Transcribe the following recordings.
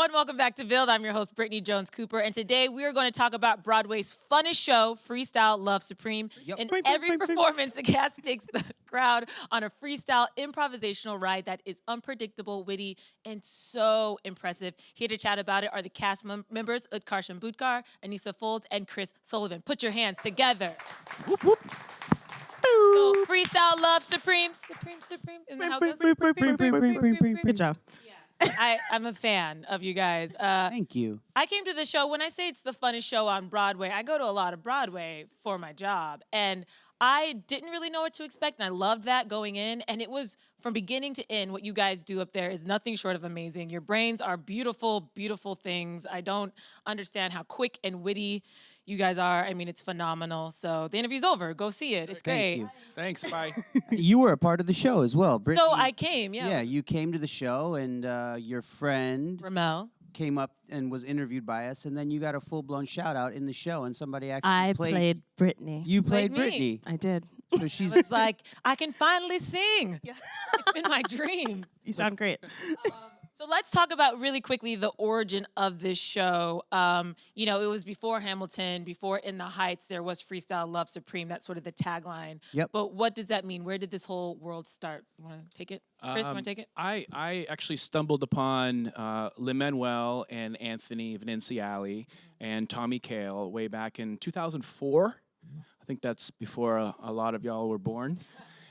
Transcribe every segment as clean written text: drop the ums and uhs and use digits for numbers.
everyone. Welcome back to Build. I'm your host, Brittany Jones Cooper, and today we are going to talk about Broadway's funnest show, Freestyle Love Supreme. Yep. In every performance, the cast takes the crowd on a freestyle improvisational ride that is unpredictable, witty, and so impressive. Here to chat about it are the cast members, Utkarsh Ambudkar, Aneesa and Chris Sullivan. Put your hands together. Whoop, whoop. So, Freestyle Love Supreme. Supreme. Isn't that how it goes? Good job. I'm a fan of you guys. Thank you. I came to the show, when I say it's the funnest show on Broadway, I go to a lot of Broadway for my job. And I didn't really know what to expect, and I loved that going in. And it was, from beginning to end, what you guys do up there is nothing short of amazing. Your brains are beautiful, beautiful things. I don't understand how quick and witty you guys are. I mean, it's phenomenal. So the interview's over. Go see it. It's great. Thank you. Thanks, bye. You were a part of the show as well, Brittany. So I came, yeah. Yeah, you came to the show, and your friend Ramel came up and was interviewed by us, and then you got a full-blown shout-out in the show, and somebody actually played Brittany. You Played played me. Brittany. I did. So she's was like, I can finally sing. It's been my dream. You sound great. So let's talk about really quickly the origin of this show. You know, it was before Hamilton, before In the Heights, there was Freestyle Love Supreme. That's sort of the tagline. Yep. But what does that mean? Where did this whole world start? You want to take it? Chris, you want to take it? I actually stumbled upon Lin-Manuel and Anthony Veneziale and Tommy Kail way back in 2004. I think that's before a lot of y'all were born.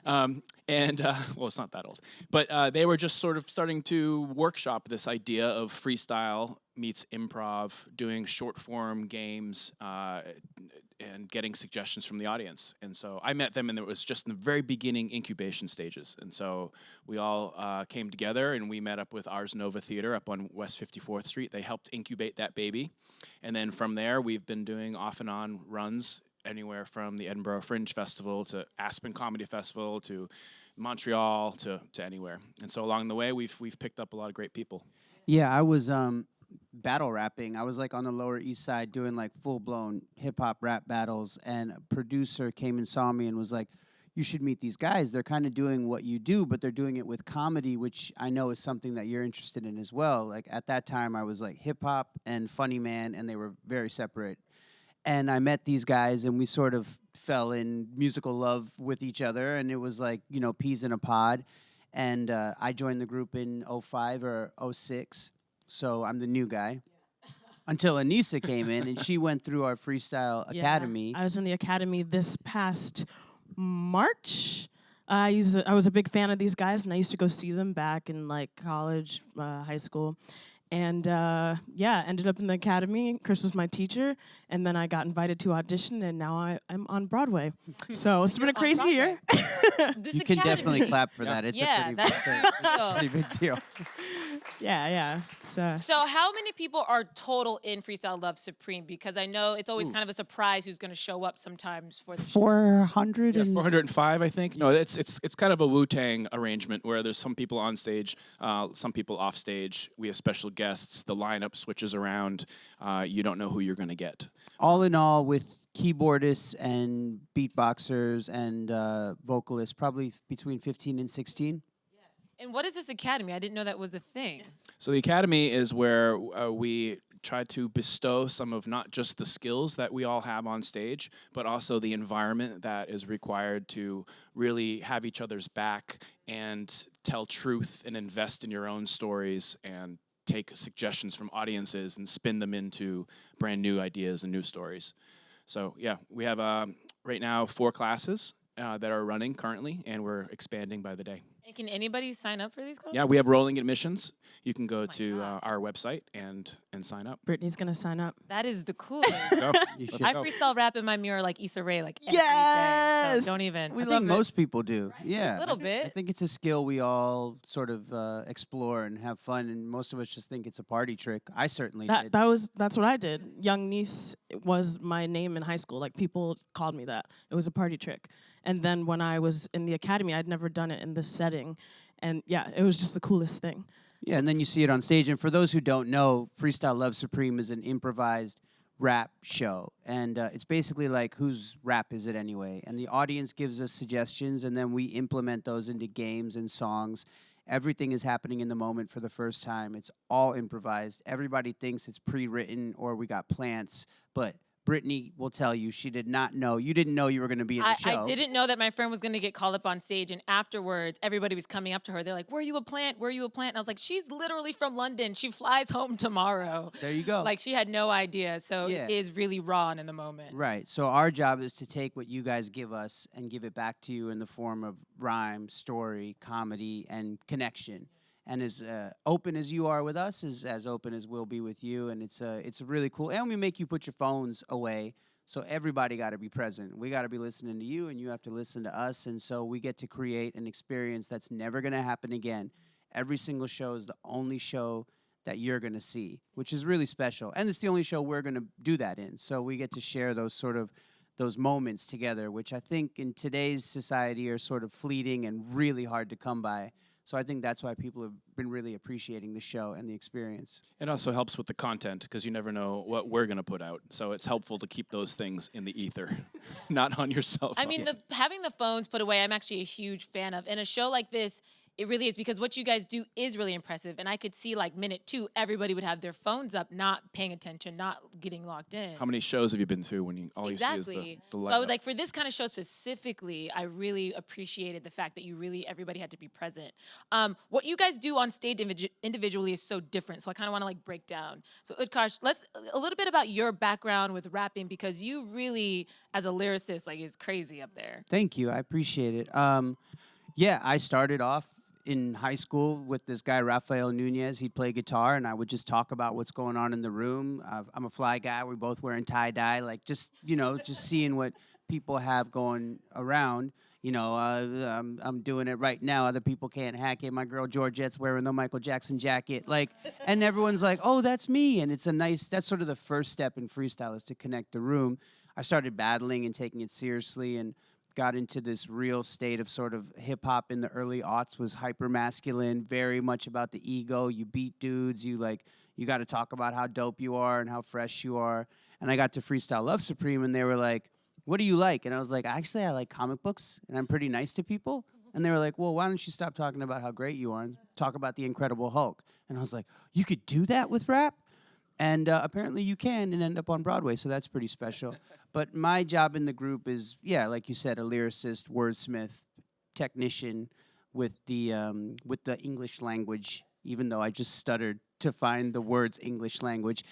Well, it's not that old, but they were just sort of starting to workshop this idea of freestyle meets improv, doing short form games, and getting suggestions from the audience. And so I met them, and it was just in the very beginning incubation stages. And so we all came together, and we met up with Ars Nova Theater up on West 54th Street. They helped incubate that baby. And then from there, we've been doing off and on runs anywhere from the Edinburgh Fringe Festival to Aspen Comedy Festival to Montreal to anywhere. And so along the way, we've picked up a lot of great people. Yeah, I was battle rapping. I was like on the Lower East Side doing like full-blown hip-hop rap battles, and a producer came and saw me and was like, you should meet these guys. They're kind of doing what you do, but they're doing it with comedy, which I know is something that you're interested in as well. Like at that time, I was like hip-hop and funny man, and they were very separate. And I met these guys, and we sort of fell in musical love with each other, and it was like, you know, peas in a pod. And I joined the group in 05 or 06, so I'm the new guy. Until Aneesa came in, and she went through our Freestyle Academy. I was in the academy this past March. I was a big fan of these guys, and I used to go see them back in like college, high school. And ended up in the academy. Chris was my teacher, and then I got invited to audition, and now I'm on Broadway. So it's been a crazy year. You can definitely clap for that. It's a pretty big deal. Yeah. So how many people are total in Freestyle Love Supreme? Because I know it's always kind of a surprise who's going to show up sometimes for the show. 400 Yeah, 405, I think. No, it's kind of a Wu-Tang arrangement where there's some people on stage, some people off stage. We have special guests. The lineup switches around. You don't know who you're going to get. All in all, with keyboardists and beatboxers and vocalists, probably between 15 and 16. And what is this academy? I didn't know that was a thing. So the academy is where we try to bestow some of not just the skills that we all have on stage, but also the environment that is required to really have each other's back and tell truth and invest in your own stories and take suggestions from audiences and spin them into brand new ideas and new stories. So yeah, we have right now 4 classes that are running currently, and we're expanding by the day. And can anybody sign up for these classes? Yeah, we have rolling admissions. You can go to our website and sign up. Brittany's gonna sign up. That is the coolest. You should. I freestyle rap in my mirror like Issa Rae like every day. So don't even. I think most people do. Right? Yeah. A little bit. I think it's a skill we all sort of explore and have fun, and most of us just think it's a party trick. I certainly did. That's what I did. Young Niece was my name in high school. Like people called me that. It was a party trick. And then when I was in the academy, I'd never done it in this setting. And yeah, it was just the coolest thing. Yeah, and then you see it on stage. And for those who don't know, Freestyle Love Supreme is an improvised rap show. And it's basically like, whose rap is it anyway? And the audience gives us suggestions, and then we implement those into games and songs. Everything is happening in the moment for the first time. It's all improvised. Everybody thinks it's pre-written or we got plants, but Brittany will tell you she did not know. You didn't know you were going to be in the show. I didn't know that my friend was going to get called up on stage, and afterwards, everybody was coming up to her. They're like, "Were you a plant? Were you a plant?" And I was like, "She's literally from London. She flies home tomorrow." There you go. Like, she had no idea. So Yeah. it is really raw and in the moment. Right. So our job is to take what you guys give us and give it back to you in the form of rhyme, story, comedy, and connection. And as open as you are with us is as open as we'll be with you. And it's really cool. And we make you put your phones away. So everybody got to be present. We got to be listening to you, and you have to listen to us. And so we get to create an experience that's never going to happen again. Every single show is the only show that you're going to see, which is really special. And it's the only show we're going to do that in. So we get to share those moments together, which I think in today's society are sort of fleeting and really hard to come by. So I think that's why people have been really appreciating the show and the experience. It also helps with the content because you never know what we're going to put out. So it's helpful to keep those things in the ether, not on your cell phone. I mean, having the phones put away, I'm actually a huge fan of. In a show like this, it really is, because what you guys do is really impressive. And I could see, like, minute 2, everybody would have their phones up, not paying attention, not getting locked in. How many shows have you been through when you all you see is the light So I was up? like, for this kind of show specifically, I really appreciated the fact that everybody had to be present. What you guys do on stage individually is so different. So I kind of want to like break down. So Utkarsh, a little bit about your background with rapping, because you really, as a lyricist, like, is crazy up there. Thank you. I appreciate it. Yeah, I started off in high school with this guy, Rafael Nunez. He'd play guitar, and I would just talk about what's going on in the room. I'm a fly guy. We're both wearing tie-dye, like just seeing what people have going around. I'm doing it right now. Other people can't hack it. My girl Georgette's wearing the Michael Jackson jacket. Like, and everyone's like, oh, that's me. And it's that's sort of the first step in freestyle, is to connect the room. I started battling and taking it seriously, and got into this real state of sort of hip-hop in the early aughts. Was hyper masculine, very much about the ego. You beat dudes, you got to talk about how dope you are and how fresh you are. And I got to Freestyle Love Supreme, and they were like, what do you like? And I was like, actually, I like comic books, and I'm pretty nice to people. And they were like, well, why don't you stop talking about how great you are and talk about the Incredible Hulk? And I was like, you could do that with rap? And apparently you can, and end up on Broadway, so that's pretty special. But my job in the group is, yeah, like you said, a lyricist, wordsmith, technician with the English language, even though I just stuttered to find the words English language.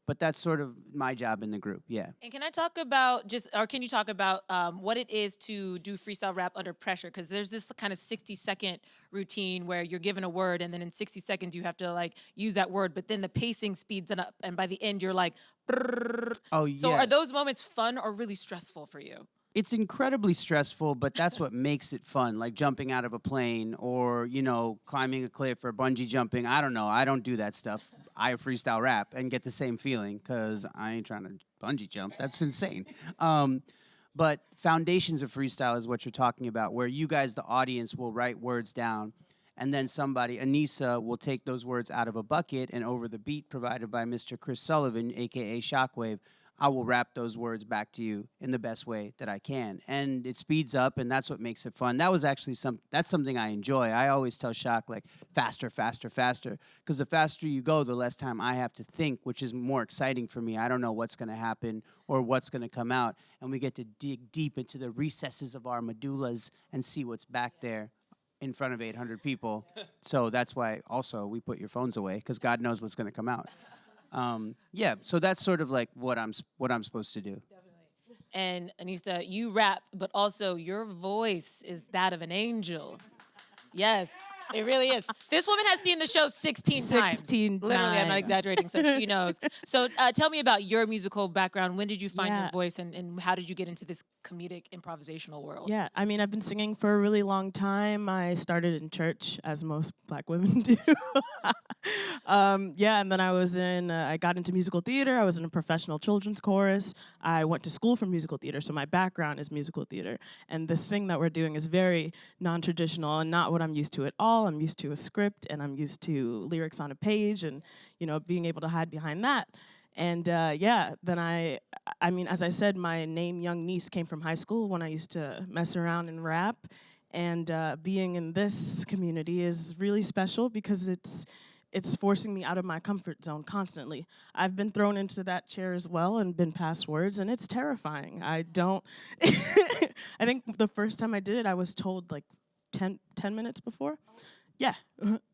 But that's sort of my job in the group, yeah. And can I talk about can you talk about what it is to do freestyle rap under pressure? Because there's this kind of 60-second routine where you're given a word, and then in 60 seconds you have to like use that word, but then the pacing speeds it up, and by the end you're like, brrr. Oh, yeah. So are those moments fun or really stressful for you? It's incredibly stressful, but that's what makes it fun, like jumping out of a plane or, climbing a cliff or bungee jumping. I don't know. I don't do that stuff. I freestyle rap and get the same feeling because I ain't trying to bungee jump. That's insane. But foundations of freestyle is what you're talking about, where you guys, the audience, will write words down, and then somebody, Aneesa, will take those words out of a bucket, and over the beat provided by Mr. Chris Sullivan, a.k.a. Shockwave, I will rap those words back to you in the best way that I can. And it speeds up, and that's what makes it fun. That was actually that's something I enjoy. I always tell Shock, like, faster, faster, faster. Because the faster you go, the less time I have to think, which is more exciting for me. I don't know what's going to happen or what's going to come out. And we get to dig deep into the recesses of our medullas and see what's back there in front of 800 people. So that's why also we put your phones away, because God knows what's going to come out. Yeah, so that's sort of like what I'm supposed to do. And Aneesa, you rap, but also your voice is that of an angel. Yes, it really is. This woman has seen the show 16 times. 16 Literally, I'm not times. exaggerating, so she knows. So tell me about your musical background. When did you find your voice, and how did you get into this comedic improvisational world? Yeah, I mean, I've been singing for a really long time. I started in church, as most Black women do. Yeah, and then I got into musical theater. I was in a professional children's chorus. I went to school for musical theater, so my background is musical theater. And this thing that we're doing is very non-traditional and not what I'm used to at all. I'm used to a script, and I'm used to lyrics on a page, and being able to hide behind that. And yeah, then I mean, as I said, my name Young Niece came from high school when I used to mess around and rap. And being in this community is really special because it's forcing me out of my comfort zone constantly. I've been thrown into that chair as well and been passed words, and it's terrifying. I don't, I think the first time I did it, I was told like 10 minutes before. Yeah.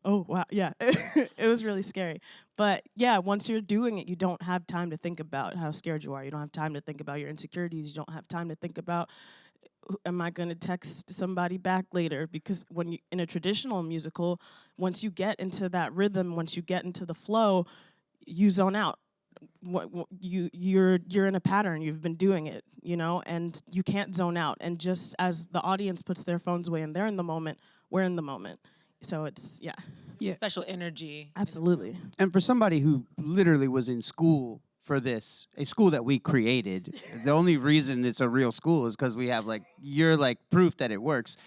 Oh, wow. Yeah. It was really scary. But yeah, once you're doing it, you don't have time to think about how scared you are. You don't have time to think about your insecurities. You don't have time to think about, am I going to text somebody back later? Because when you in a traditional musical, once you get into that rhythm, once you get into the flow, you zone out. You're in a pattern. You've been doing it, you know, and you can't zone out. And just as the audience puts their phones away and they're in the moment, we're in the moment. So it's Yeah. Special energy. absolutely. And for somebody who literally was in school for this, a school that we created, the only reason it's a real school is because we have you're proof that it works.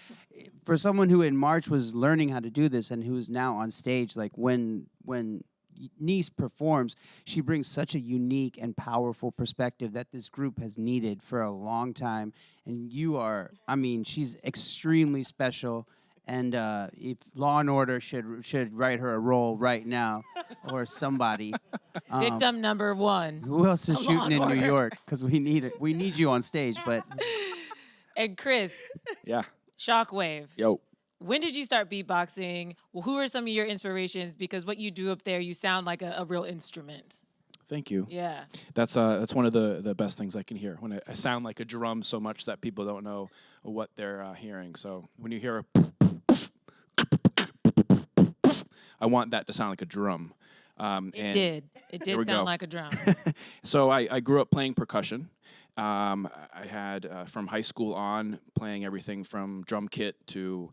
For someone who in March was learning how to do this and who is now on stage, when Niece performs, she brings such a unique and powerful perspective that this group has needed for a long time. And you are, I mean, she's extremely special. And if Law and Order should write her a role right now, or somebody. Victim number 1. Who else is Law shooting and in New Order. York? Because we need it. We need you on stage. But And Chris, Yeah. Shockwave. Yo. When did you start beatboxing? Well, who are some of your inspirations? Because what you do up there, you sound like a real instrument. Thank you. Yeah. That's one of the best things I can hear. When I sound like a drum so much that people don't know what they're hearing. So when you hear a I want that to sound like a drum. It did. It There we did sound go. like a drum. So I grew up playing percussion. I had from high school on playing everything from drum kit to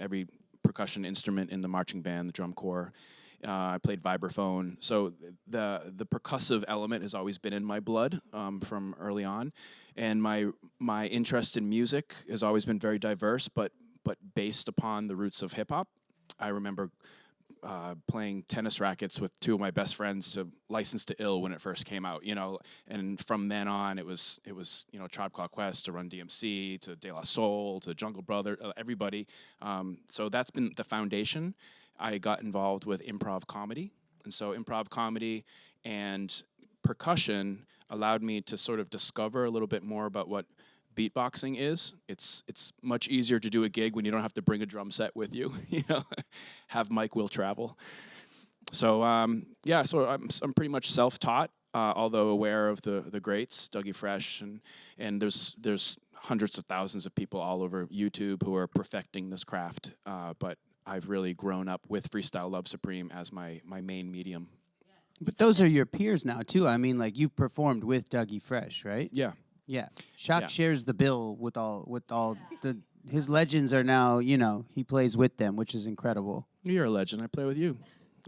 every percussion instrument in the marching band, the drum corps. I played vibraphone. So the percussive element has always been in my blood from early on. And my interest in music has always been very diverse, but based upon the roots of hip hop. I remember playing tennis rackets with 2 of my best friends to License to Ill when it first came out, you know, and from then on it was you know, Tribe Called Quest to Run DMC to De La Soul to Jungle Brother, everybody. So that's been the foundation. I got involved with improv comedy, and so improv comedy and percussion allowed me to sort of discover a little bit more about what beatboxing is. It's much easier to do a gig when you don't have to bring a drum set with you. You know, have Mike will travel. So yeah, so I'm pretty much self-taught, although aware of the greats, Dougie Fresh, and there's hundreds of thousands of people all over YouTube who are perfecting this craft. But I've really grown up with Freestyle Love Supreme as my main medium. But those are your peers now too. I mean, you've performed with Dougie Fresh, right? Yeah. Yeah. Shock Yeah. shares the bill with all his legends are now, you know, he plays with them, which is incredible. You're a legend. I play with you.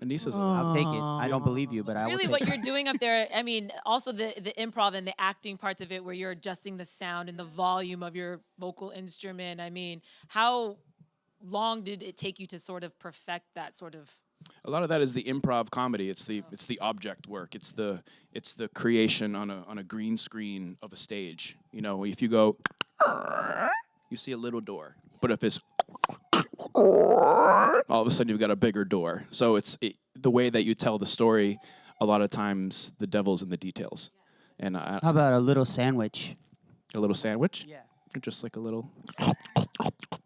Aneesa's a legend. I'll take it. I don't believe you, but I will Really, take what it. you're doing up there, I mean, also the improv and the acting parts of it where you're adjusting the sound and the volume of your vocal instrument. I mean, how long did it take you to sort of perfect that sort of? A lot of that is the improv comedy. It's the object work. It's the creation on a green screen of a stage. You know, if you go, you see a little door, but if it's all of a sudden you've got a bigger door. So the way that you tell the story. A lot of times the devil's in the details. And How about a little sandwich? a little sandwich, Yeah. or just like a little. Let's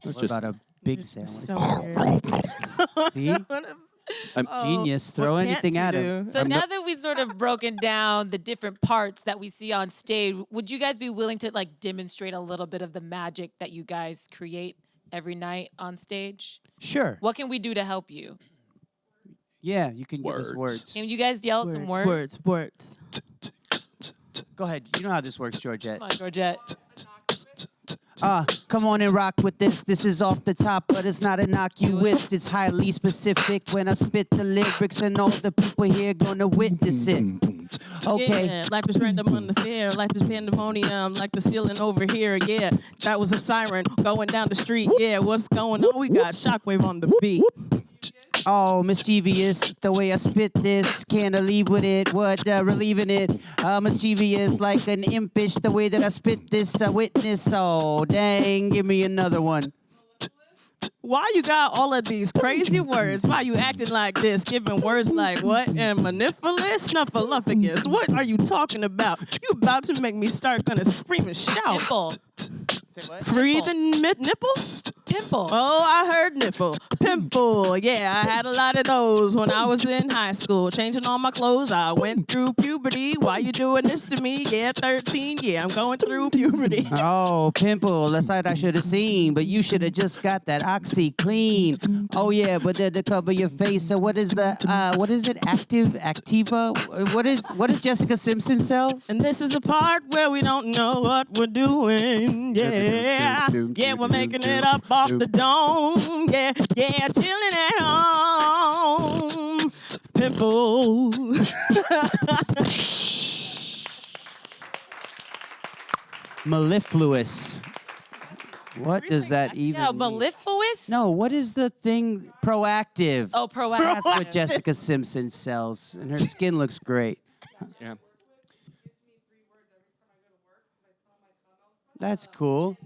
What just about a big sandwich? So weird. See? Genius. Throw What anything can't at you him. do? So now that we've sort of broken down the different parts that we see on stage, would you guys be willing to demonstrate a little bit of the magic that you guys create every night on stage? Sure. What can we do to help you? Yeah, you can give us Words. words. Can you guys yell some words? Words. Go ahead. You know how this works, Georgette. Come on, Georgette. Come on and rock with this. This is off the top, but it's not innocuous. It's highly specific when I spit the lyrics, and all the people here gonna witness it. Okay. Yeah, life is random unfair. Life is pandemonium, like the ceiling over here. Yeah, that was a siren going down the street. Yeah, what's going on? We got Shockwave on the beat. Oh, mischievous, the way I spit this. Can't leave with it, what, relieving it. Mischievous, like an impish, the way that I spit this. Witness, oh, dang, give me another one. Why you got all of these crazy words? Why you acting like this? Giving words like what? And manipulous, snuffleupagus. What are you talking about? You about to make me start gonna scream and shout. Pimple. Free the nipple? Pimple. Oh, I heard nipple. Pimple. Yeah, I had a lot of those when I was in high school. Changing all my clothes. I went through puberty. Why you doing this to me? Yeah, 13. Yeah, I'm going through puberty. Oh, pimple. That's what I should have seen, but you should have just got that OxyClean. Oh yeah, but to cover your face. So what is the what is it? Activa? What is Jessica Simpson sell? And this is the part where we don't know what we're doing. Yeah, yeah, we're making it up off the dome. Yeah, yeah, chilling at home. Pimple. Mellifluous. What does that even Yeah, mean? mellifluous? No, what is the thing? Proactive. Oh, proactive. That's what Jessica Simpson sells, and her skin looks great. Yeah. That's cool.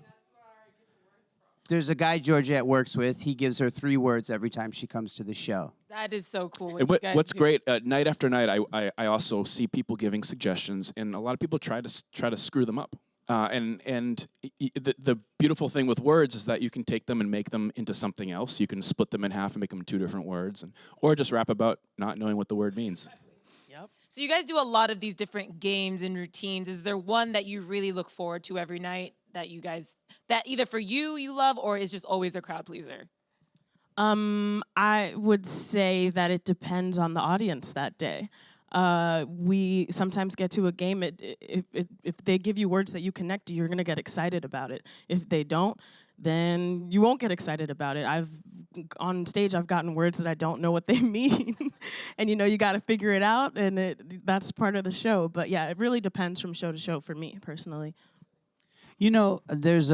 There's a guy Georgette works with. He gives her 3 words every time she comes to the show. That is so cool. And you guys what's do. great, night after night, I also see people giving suggestions, and a lot of people try to screw them up. The beautiful thing with words is that you can take them and make them into something else. You can split them in half and make them 2 different words, or just rap about not knowing what the word means. So you guys do a lot of these different games and routines. Is there one that you really look forward to every night that you guys, that either for you love, or is just always a crowd pleaser? I would say that it depends on the audience that day. We sometimes get to a game, if they give you words that you connect to, you're going to get excited about it. If they don't, then you won't get excited about it. On stage, I've gotten words that I don't know what they mean. And, you got to figure it out, and that's part of the show. But, yeah, it really depends from show to show for me, personally. There's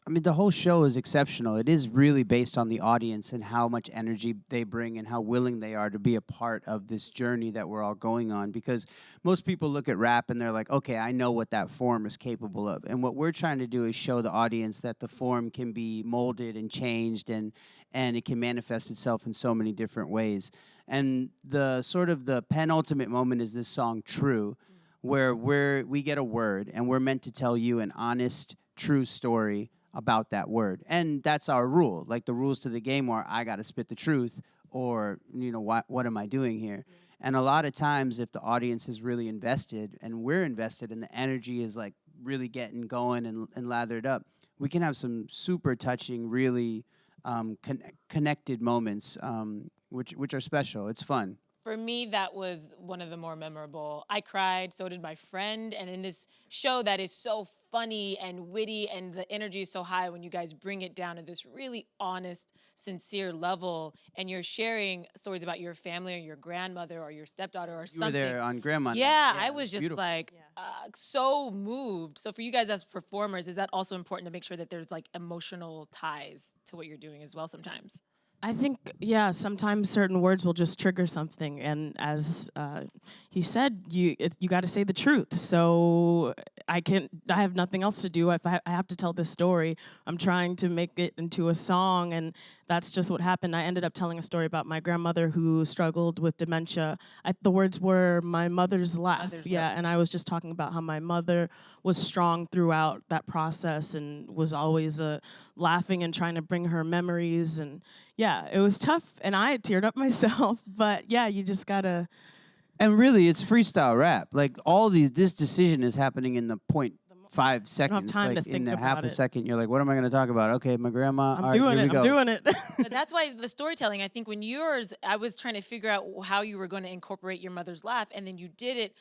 the whole show is exceptional. It is really based on the audience and how much energy they bring and how willing they are to be a part of this journey that we're all going on. Because most people look at rap and they're like, okay, I know what that form is capable of. And what we're trying to do is show the audience that the form can be molded and changed, and it can manifest itself in so many different ways. And the penultimate moment is this song, True, where we get a word and we're meant to tell you an honest, true story about that word. And that's our rule. Like, the rules to the game are, I got to spit the truth, or, what am I doing here? And a lot of times, if the audience is really invested and we're invested and the energy is like really getting going and lathered up, we can have some super touching, really connected moments, which are special. It's fun. For me, that was one of the more memorable. I cried, so did my friend. And in this show that is so funny and witty, and the energy is so high when you guys bring it down to this really honest, sincere level, and you're sharing stories about your family or your grandmother or your stepdaughter or You something. were there on Grandma Night. Yeah, I was just beautiful. so moved. So for you guys as performers, is that also important to make sure that there's like emotional ties to what you're doing as well sometimes? I think, sometimes certain words will just trigger something, and as he said, you got to say the truth. So I have nothing else to do. If I have to tell this story, I'm trying to make it into a song, and that's just what happened. I ended up telling a story about my grandmother who struggled with dementia. The words were my mother's laugh. And I was just talking about how my mother was strong throughout that process and was always laughing and trying to bring her memories. And yeah, it was tough, and I teared up myself. But yeah, you just gotta. And really, it's freestyle rap. Like, this decision is happening in the 0.5 seconds. time to like, think in a about half a it. second, you're like, what am I going to talk about? Okay, my grandma. I'm all right, doing here it. we I'm go. doing it. But that's why the storytelling, I think when I was trying to figure out how you were going to incorporate your mother's laugh, and then you did it.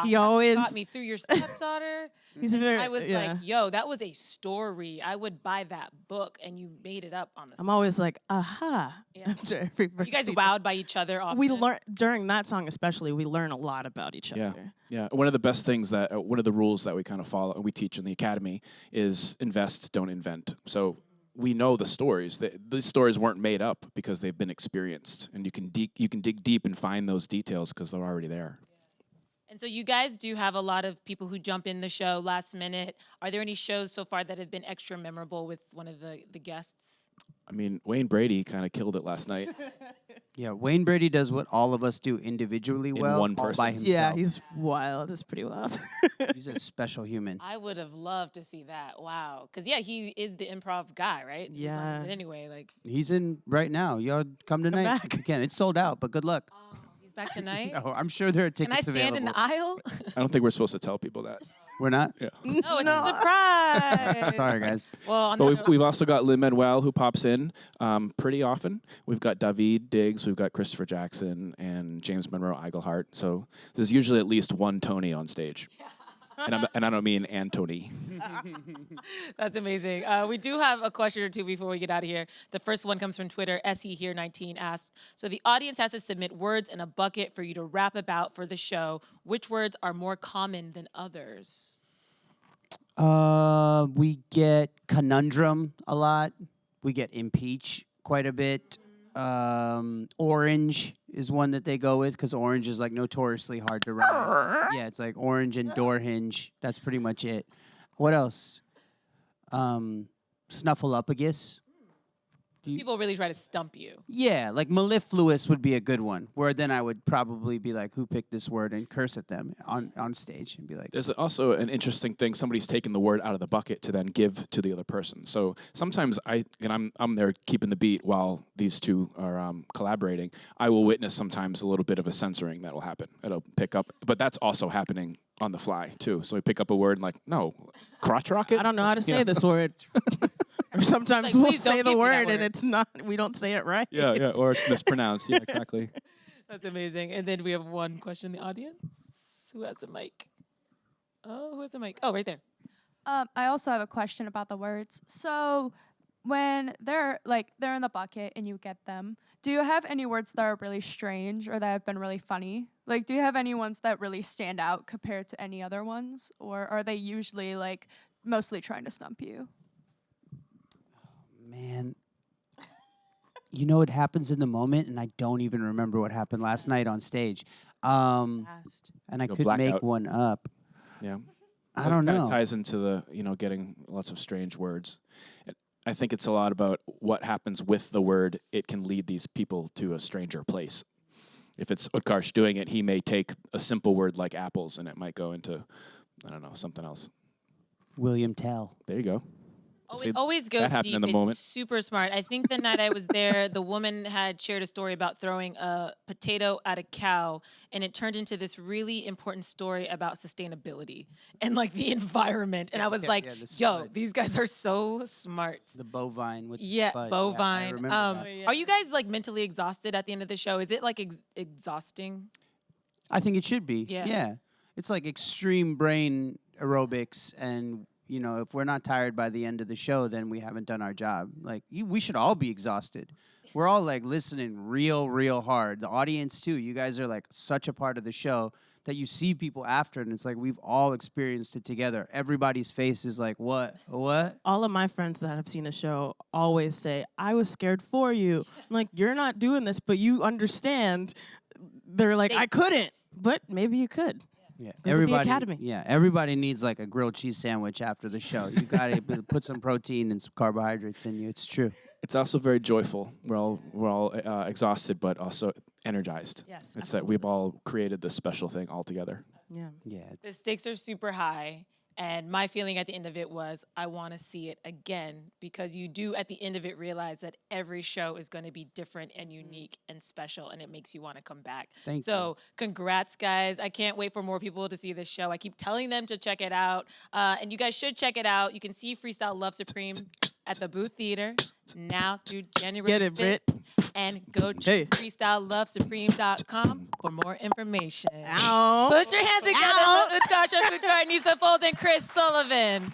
He always got me through your stepdaughter. He's very. I was like, yo, that was a story. I would buy that book, and you made it up on the I'm spot. always like, aha. Yeah. After every You guys wowed by each other often. We learn during that song, especially. We learn a lot about each other. Yeah. One of the best things one of the rules that we kind of follow, we teach in the academy, is invest, don't invent. So we know the stories. These stories weren't made up because they've been experienced, and you can dig deep and find those details because they're already there. And so you guys do have a lot of people who jump in the show last minute. Are there any shows so far that have been extra memorable with one of the guests? I mean, Wayne Brady kind of killed it last night. Yeah, Wayne Brady does what all of us do individually well, one all by person. himself. Yeah, he's wild. It's pretty wild. He's a special human. I would have loved to see that. Wow. Because, yeah, he is the improv guy, right? He's on Yeah. it anyway, like, He's in right now. Y'all come tonight back. if you can. It's sold out, but good luck. oh, he's back tonight? No, I'm sure there are Can I tickets stand in available. the aisle? I don't think we're supposed to tell people that. We're not? Yeah. No, it's a surprise. Sorry, guys. Well, on But that we've also got Lin-Manuel who pops in pretty often. We've got David Diggs, we've got Christopher Jackson, and James Monroe Iglehart. So there's usually at least one Tony on stage. And I don't mean Antony. That's amazing. We do have a question or two before we get out of here. The first one comes from Twitter. SE here19 asks, so the audience has to submit words in a bucket for you to rap about for the show. Which words are more common than others? We get conundrum a lot. We get impeach quite a bit. Orange is one that they go with because orange is like notoriously hard to rhyme. Yeah, it's like orange and door hinge. That's pretty much it. What else? Snuffleupagus. People really try to stump you. Yeah, like mellifluous would be a good one, where then I would probably be like, who picked this word, and curse at them on stage and be like, There's also an interesting thing. Somebody's taken the word out of the bucket to then give to the other person. So sometimes I'm there keeping the beat while these two are collaborating. I will witness sometimes a little bit of a censoring that'll happen. It'll pick up, but that's also happening on the fly too. So we pick up a word and like, no, crotch rocket. I don't know how to say this word. Or sometimes Like, we'll please don't say the give me that word and word. it's not. We don't say it right. Yeah, or it's mispronounced. Yeah, exactly. That's amazing. And then we have one question in the audience. Who has a mic? Oh, who has a mic? Oh, right there. I also have a question about the words. So when they're in the bucket and you get them, do you have any words that are really strange or that have been really funny? Like, do you have any ones that really stand out compared to any other ones? Or are they usually like mostly trying to stump you? man, you know, it happens in the moment, and I don't even remember what happened last night on stage. And I Go could make blackout. one up. Yeah. I don't Kind know. of ties into the, getting lots of strange words. I think it's a lot about what happens with the word. It can lead these people to a stranger place. If it's Utkarsh doing it, he may take a simple word like apples, and it might go into, I don't know, something else. William Tell. There you go. Oh, See, it always goes happened deep. in the It's moment. super smart. I think the night I was there, the woman had shared a story about throwing a potato at a cow, and it turned into this really important story about sustainability and like the environment. And I was like, the yo, spud. these guys are so smart. The bovine with the Yeah, spud. bovine. Yeah, I remember that. Are you guys like mentally exhausted at the end of the show? Is it like exhausting? I think it should be. Yeah. Yeah. It's like extreme brain aerobics, and you know, if we're not tired by the end of the show, then we haven't done our job. Like, we should all be exhausted. We're all like listening real hard. The audience too. You guys are like such a part of the show that you see people after, and it's like we've all experienced it together. Everybody's face is like, what? All of my friends that have seen the show always say, I was scared for you. I'm like, you're not doing this, but you understand. They're like, I couldn't, but maybe you could. Yeah, Go to the everybody. academy. Yeah, everybody needs like a grilled cheese sandwich after the show. You got to put some protein and some carbohydrates in you. It's true. It's also very joyful. We're all exhausted, but also energized. Yes, It's that we've all created this special thing all together. Yeah. Yeah. The stakes are super high. And my feeling at the end of it was, I want to see it again, because you do at the end of it realize that every show is going to be different and unique and special, and it makes you want to come back. Thank So congrats, guys. I can't wait for more people to see this show. I keep telling them to check it out. And you guys should check it out. You can see Freestyle Love Supreme at the Booth Theater now through January Get it, 5th. Brit. And go to Hey. freestylelovesupreme.com for more information. Ow. Put your hands together Ow. for Utkarsh Ambudkar, Aneesa Fold, and Chris Sullivan.